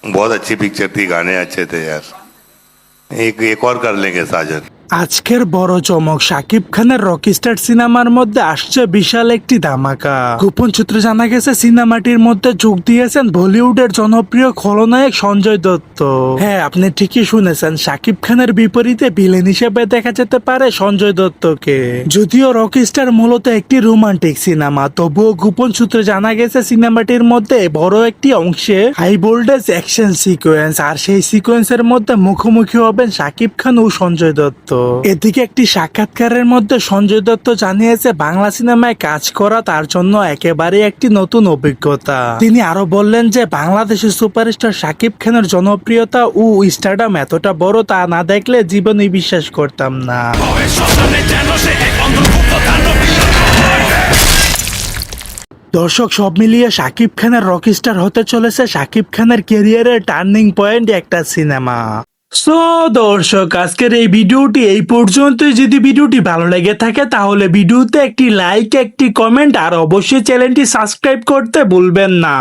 बहुत अच्छी पिक्चर थी, गाने अच्छे थे यार। एक और कर लेंगे साजन। আজকের বড় চমক, শাকিব খানের রকিস্টার সিনেমার মধ্যে আসছে বিশাল একটি ধামাকা। গোপন সূত্রে জানা গেছে সিনেমাটির মধ্যে যোগ দিয়েছেন বলিউডের জনপ্রিয় খলনায়ক সঞ্জয় দত্ত। হ্যাঁ, আপনি ঠিকই শুনেছেন, শাকিব খানের বিপরীতে ভিলেন হিসেবে দেখা যেতে পারে সঞ্জয় দত্তকে। যদিও রকিস্টার মূলত একটি রোমান্টিক সিনেমা, তবুও গোপন সূত্রে জানা গেছে সিনেমাটির মধ্যে বড় একটি অংশে হাই ভোল্টেজ অ্যাকশন সিকোয়েন্স, আর সেই সিকোয়েন্সের মধ্যে মুখোমুখি হবেন শাকিব খান ও সঞ্জয় দত্ত। এদিকে একটি সাক্ষাৎকারের মধ্যে সঞ্জয় দত্ত জানিয়েছে বাংলা সিনেমায় কাজ করা তার জন্য একেবারে একটি নতুন অভিজ্ঞতা। তিনি আরো বললেন যে বাংলাদেশের সুপারস্টার শাকিব খানের জনপ্রিয়তা ও স্টারডাম এতটা বড় তা না দেখলে জীবনে বিশ্বাস করতাম না। দর্শক, সব মিলিয়ে শাকিব খানের রকিস্টার হতে চলেছে শাকিব খানের ক্যারিয়ারের টার্নিং পয়েন্ট একটা সিনেমা। সো দর্শক, আজকের এই ভিডিওটি এই পর্যন্তই। যদি ভিডিওটি ভালো লেগে থাকে তাহলে ভিডিওতে একটি লাইক, একটি কমেন্ট আর অবশ্যই চ্যানেলটি সাবস্ক্রাইব করতে ভুলবেন না।